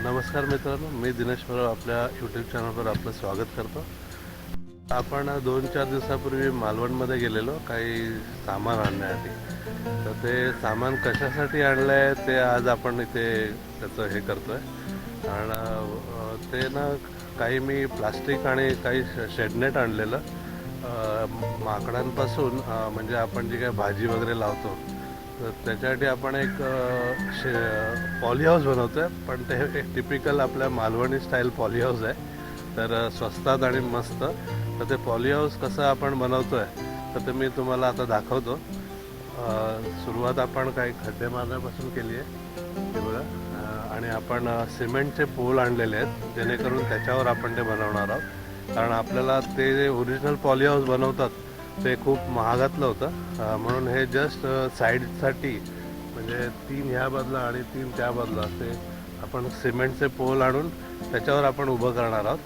नमस्कार मित्रांनो, मी दिनेश परब आपल्या यूट्यूब चॅनलवर आपलं स्वागत करतो. आपण 2-4 दिवसापूर्वी मालवणमध्ये गेलेलो काही सामान आणण्यासाठी. तर ते सामान कशासाठी आणलं आहे ते आज आपण इथे त्याचं हे करतो आहे. आणि ते ना काही मी प्लास्टिक आणि काही शेडनेट आणलेलं माकडांपासून, म्हणजे आपण जी काय भाजी वगैरे लावतो तर त्याच्यासाठी आपण एक पॉली हाऊस बनवतो आहे. पण ते एक टिपिकल आपल्या मालवणी स्टाईल पॉली हाऊस आहे. तर स्वस्तात आणि मस्त. तर ते पॉली हाऊस कसं आपण बनवतो आहे तर ते मी तुम्हाला आता दाखवतो. सुरुवात आपण काही खड्डे मारण्यापासून केली आहे हे बघा. आणि आपण सिमेंटचे पोल आणलेले आहेत जेणेकरून त्याच्यावर आपण ते बनवणार आहोत. कारण आपल्याला ते जे ओरिजिनल पॉली हाऊस बनवतात ते खूप महागातलं होतं. म्हणून हे जस्ट साईडसाठी म्हणजे 3 ह्या बाजूला आणि 3 त्या बाजूला असे आपण सिमेंटचे पोल आणून त्याच्यावर आपण उभं करणार आहोत.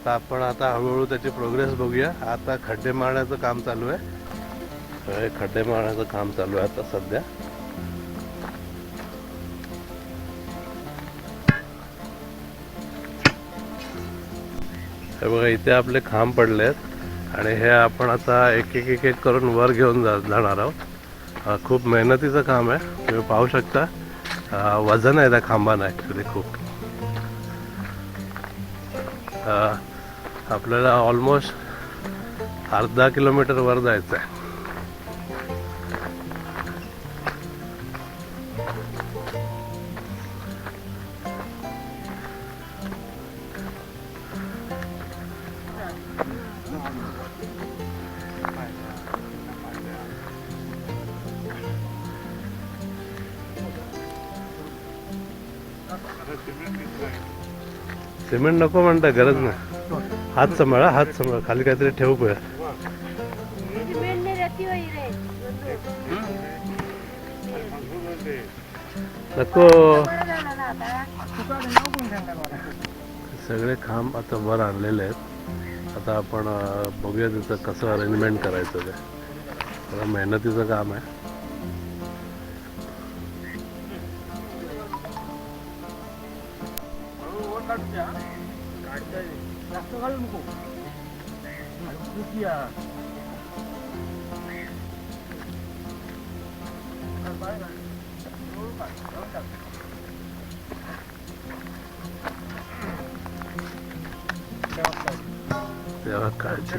तर आपण आता हळूहळू त्याची प्रोग्रेस बघूया. आता खड्डे मारण्याचं काम चालू आहे. खड्डे मारण्याचं काम चालू आहे आता सध्या. हे बघा, इथे आपले खांब पडले आहेत आणि हे आपण आता एक एक करून वर घेऊन जाणार आहोत. खूप मेहनतीचं काम आहे. तुम्ही पाहू शकता वजन आहे त्या खांबांना ॲक्च्युली खूप. आपल्याला ऑलमोस्ट अर्धा किलोमीटर वर जायचं आहे. सिमेंट नको म्हणता, गरज नाही. हात सांभाळा, हात सांभाळा. खाली काहीतरी ठेवू पाहिजे. नको. सगळे खांब आता वर आणलेले आहेत. आता आपण बघूया तिथं कसं अरेंजमेंट करायचं. ते थोडं मेहनतीचं काम आहे. तेव्हा काळजी.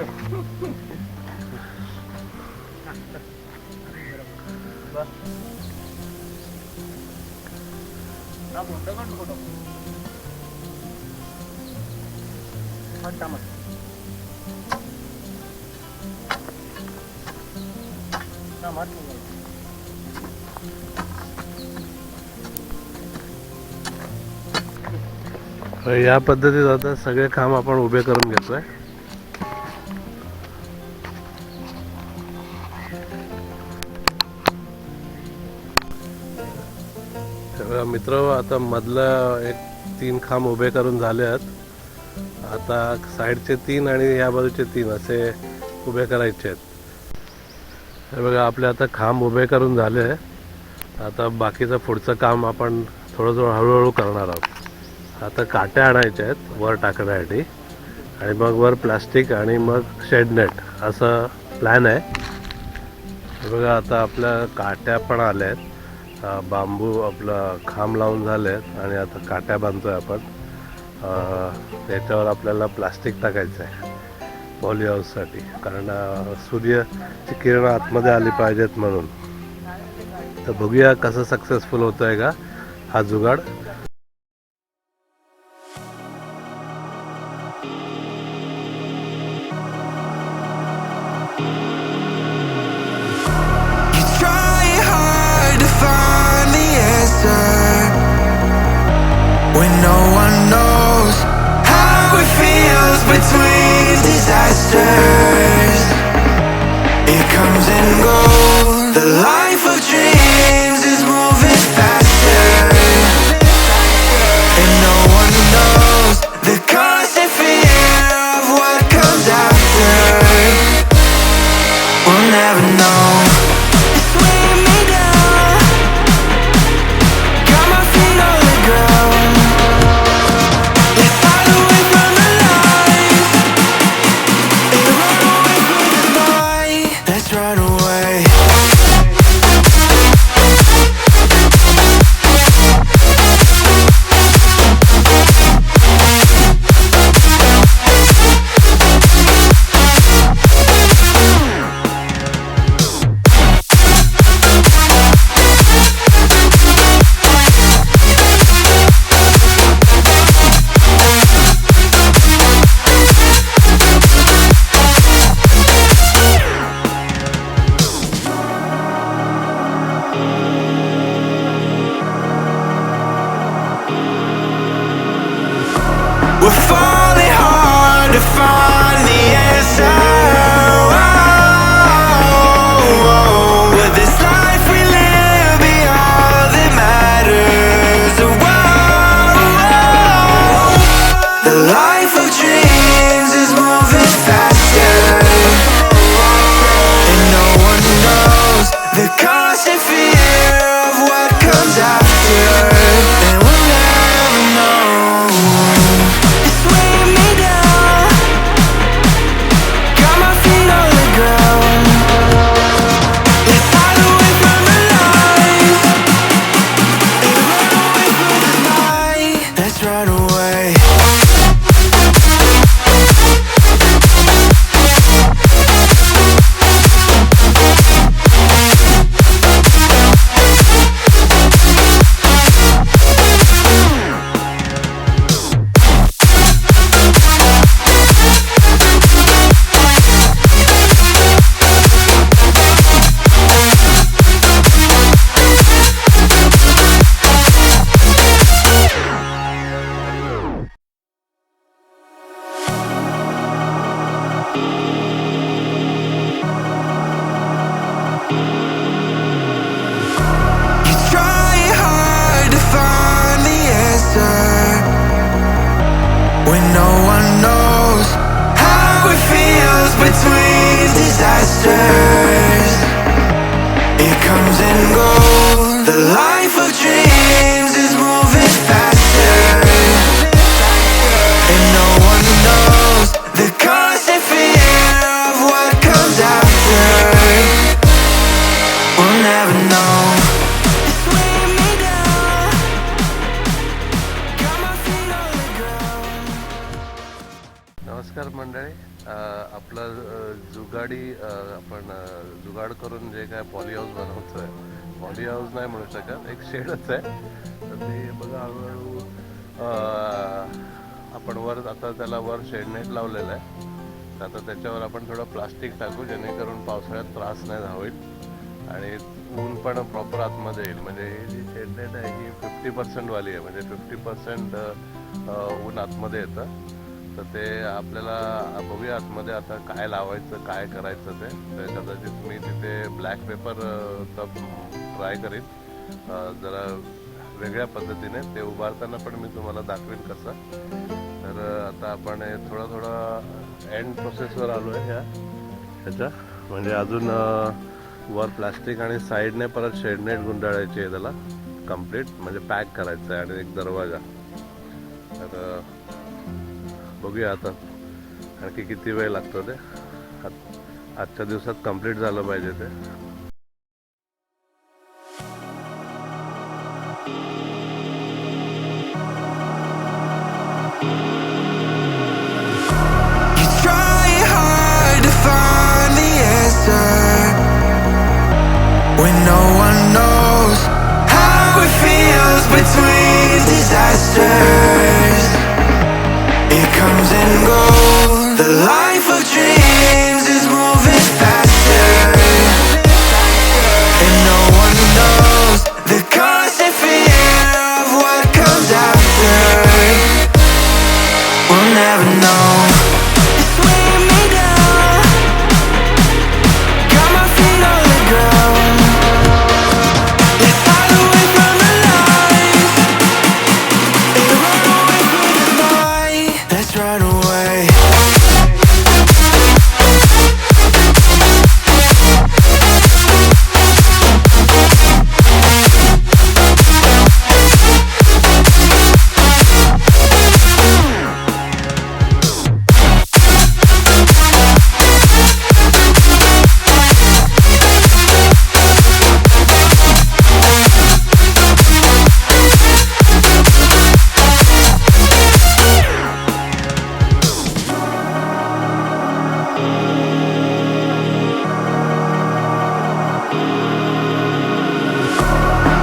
या पद्धतीत आता सगळे काम आपण उभे करून घेतोय. मित्र, आता मधलं एक 3 खांब उभे करून झाले आहेत. आता साईडचे 3 आणि या बाजूचे 3 असे उभे करायचे आहेत. हे बघा, आपले आता खांब उभे करून झाले. आता बाकीचं पुढचं काम आपण थोडं हळूहळू करणार आहोत. आता काट्या आणायच्या आहेत वर टाकण्यासाठी आणि मग वर प्लास्टिक आणि मग शेडनेट असं प्लॅन आहे. हे बघा, आता आपल्या काट्या पण आल्या आहेत. बांबू आपलं खांब लावून झाले आहेत आणि आता काट्या बांधतोय आपण. त्याच्यावर आपल्याला प्लास्टिक टाकायचं आहे पॉली हाऊससाठी. कारण सूर्याची किरणं आतमध्ये आली पाहिजेत म्हणून. तर बघूया कसं सक्सेसफुल होतं आहे का हा जुगाड. When no one knows how it feels between disasters, it comes and goes. The life of dreams is moving faster, and no one knows the constant fear of what comes after. We'll never know. to find the answer. Will this life we live be all that matters? The life of dreams is moving faster, and no one knows the constant fear of what comes after, and we'll never know. It's weighing me down, got my feet on the ground. Let's hide away from the lies and run away from the night. Let's run away. When no one knows how it feels between disasters, it comes and goes. The life of dreams is moving faster, and no one knows the constant fear of what comes after. We'll never know. नमस्कार मंडळी. आपलं जुगाडी आपण जुगाड करून जे काय poly house बनवतो आहे, poly house नाही म्हणू शकत, एक शेडच आहे. तर ते बघा हळूहळू आपण वर आता त्याला वर शेडनेट लावलेलं आहे. तर आता त्याच्यावर आपण थोडं प्लास्टिक टाकू जेणेकरून पावसाळ्यात त्रास नाही होईल आणि ऊन पण प्रॉपर आतमध्ये येईल. म्हणजे ही जी शेडनेट आहे ही 50% वाली आहे, म्हणजे 50% ऊन आतमध्ये येतं. तर ते आपल्याला बघूया आतमध्ये आता काय लावायचं काय करायचं ते. तर कदाचित मी तिथे ब्लॅक पेपर ट्राय करीन जरा वेगळ्या पद्धतीने. ते उभारताना पण मी तुम्हाला दाखवेन कसं. तर आता आपण थोडं एंड प्रोसेसवर आलो आहे ह्याच्या. म्हणजे अजून वर प्लास्टिक आणि साईडने परत शेडनेट गुंडाळायची आहे त्याला कम्प्लीट, म्हणजे पॅक करायचं आहे. आणि एक दरवाजा. तर बघूया आता आणखी किती वेळ लागतो ते. आजच्या दिवसात कंप्लीट झालं पाहिजे ते. When no one knows how it feels between disasters, it comes and goes. The life of dreams is moving faster, and no one knows the constant fear of what comes after. We'll never know.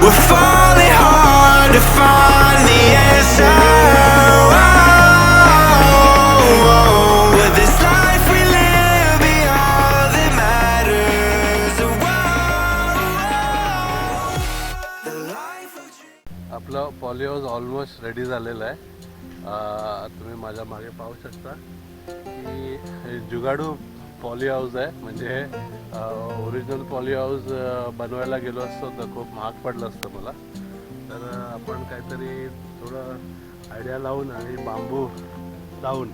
We're falling hard to find the answer. Will this life we live be all that matters? The life of dreams. आपलं poly house almost ready झालेलं आहे. तुम्ही माझ्या मागे पाहू शकता. की हे जुगाडू पॉली हाऊस आहे. म्हणजे ओरिजिनल पॉली हाऊस बनवायला गेलो असतो तर खूप महाग पडलं असतं मला. तर आपण काहीतरी थोडं आयडिया लावून आणि बांबू लावून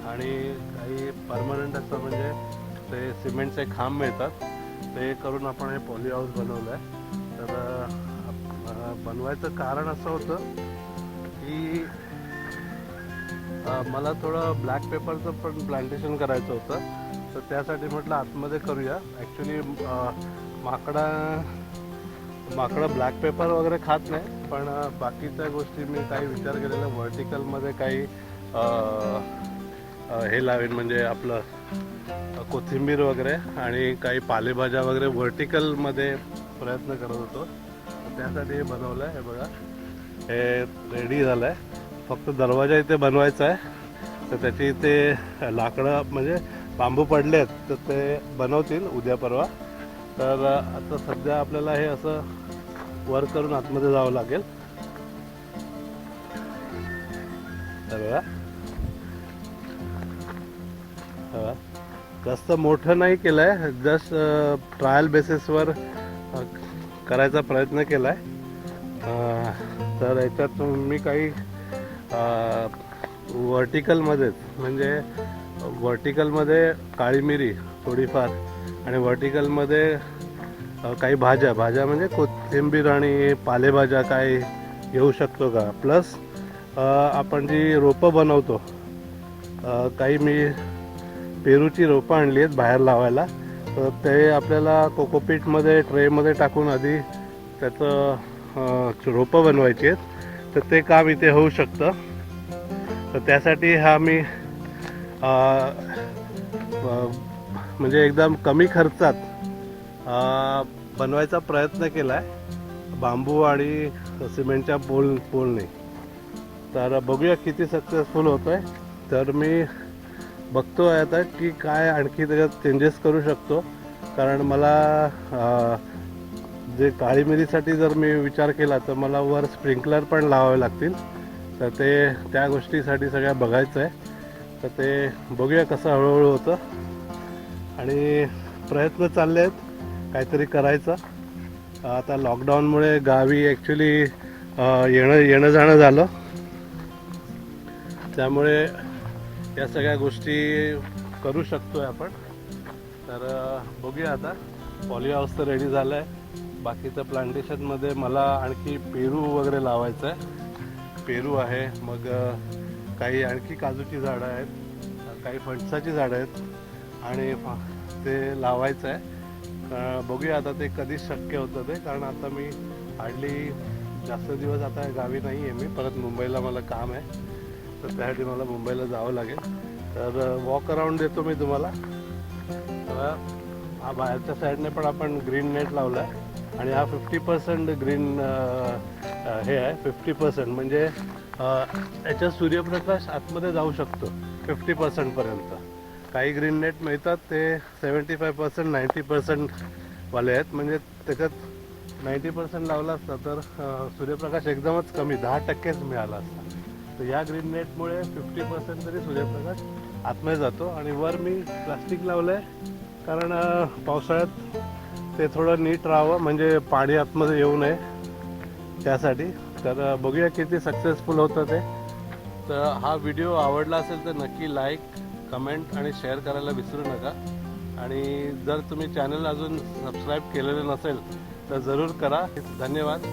आणि काही परमनंट असतं म्हणजे ते सिमेंटचे खांब मिळतात ते करून आपण हे पॉली हाऊस बनवलं आहे. तर बनवायचं कारण असं होतं की मला थोडं ब्लॅक पेपरचं पण प्लांटेशन करायचं होतं. तर त्यासाठी म्हटलं आतमध्ये करूया. ॲक्च्युली माकडं ब्लॅक पेपर वगैरे खात नाही, पण बाकीच्या गोष्टी मी काही विचार केलेला व्हर्टिकलमध्ये काही हे लावेन म्हणजे आपलं कोथिंबीर वगैरे आणि काही पालेभाज्या वगैरे व्हर्टिकलमध्ये प्रयत्न करत होतो. त्यासाठी हे बनवलं आहे. हे बघा, हे रेडी झालं आहे. फक्त दरवाजा इथे बनवायचा आहे. तर त्याची इथे लाकडं म्हणजे बांबू पडले आहेत तर ते बनवतील उद्या परवा. तर आता सध्या आपल्याला हे असं वर करून आतमध्ये जावं लागेल. तर बघा, जास्त मोठं नाही केलं आहे, जस्ट ट्रायल बेसिसवर करायचा प्रयत्न केला आहे. तर याच्यात मी काही व्हर्टिकलमध्येच म्हणजे व्हर्टिकलमध्ये काळी मिरी थोडीफार आणि व्हर्टिकलमध्ये काही भाज्या म्हणजे कोथिंबीर आणि पालेभाज्या काय येऊ शकतो का. प्लस आपण जी रोपं बनवतो काही मी पेरूची रोपं आणली आहेत बाहेर लावायला. तर ते आपल्याला कोकोपीटमध्ये ट्रेमध्ये टाकून आधी त्याचं रोपं बनवायची आहेत. तर ते काम इथे होऊ शकतं. तर त्यासाठी हा मी म्हणजे एकदम कमी खर्चात बनवायचा प्रयत्न केला आहे बांबू आणि सिमेंटच्या पोलने. तर बघूया किती सक्सेसफुल होतो आहे. तर मी बघतो आहे आता की काय आणखी त्याच्यात चेंजेस करू शकतो. कारण मला जे काळी मिरीसाठी जर मी विचार केला तर मला वर स्प्रिंकलर पण लावावे लागतील. तर ते त्या गोष्टीसाठी सगळ्या बघायचं आहे. तर ते बघूया कसं हळूहळू होतं. आणि प्रयत्न चालले आहेत काहीतरी करायचं. आता लॉकडाऊनमुळे गावी ॲक्च्युली येणं जाणं झालं, त्यामुळे या सगळ्या गोष्टी करू शकतो आहे आपण. तर बघूया आता. पॉली हाऊस तर रेडी झालं आहे. बाकीचं प्लांटेशनमध्ये मला आणखी पेरू वगैरे लावायचं आहे. पेरू आहे, मग काही आणखी काजूची झाडं आहेत, काही फणसाची झाडं आहेत आणि ते लावायचं आहे. बघूया आता ते कधी शक्य होतं ते. कारण आता मी हार्डली जास्त दिवस आता गावी नाही आहे. मी परत मुंबईला मला काम आहे, तर त्यासाठी मला मुंबईला जावं लागेल. तर वॉक अराउंड देतो मी तुम्हाला. हा बाहेरच्या साईडने पण आपण ग्रीन नेट लावला आहे आणि हा 50% ग्रीन हे आहे. 50% म्हणजे याच्यात सूर्यप्रकाश आतमध्ये जाऊ शकतो 50%पर्यंत. काही ग्रीन नेट मिळतात ते 75% 90% वाले आहेत. म्हणजे त्याच्यात 90% लावला असता तर सूर्यप्रकाश एकदमच कमी 10%च मिळाला असता. तर या ग्रीन नेटमुळे 50% तरी सूर्यप्रकाश आतमध्ये जातो. आणि वर मी प्लास्टिक लावलं आहे कारण पावसाळ्यात ते थोडं नीट राहावं, म्हणजे पाणी आतमध्ये येऊ नये त्यासाठी. तर बघूया किती सक्सेसफुल होतं ते. तर हा व्हिडिओ आवडला असेल तर नक्की लाईक, कमेंट आणि शेअर करायला विसरू नका. आणि जर तुम्ही चॅनल अजून सबस्क्राईब केलेलं नसेल तर जरूर करा. धन्यवाद.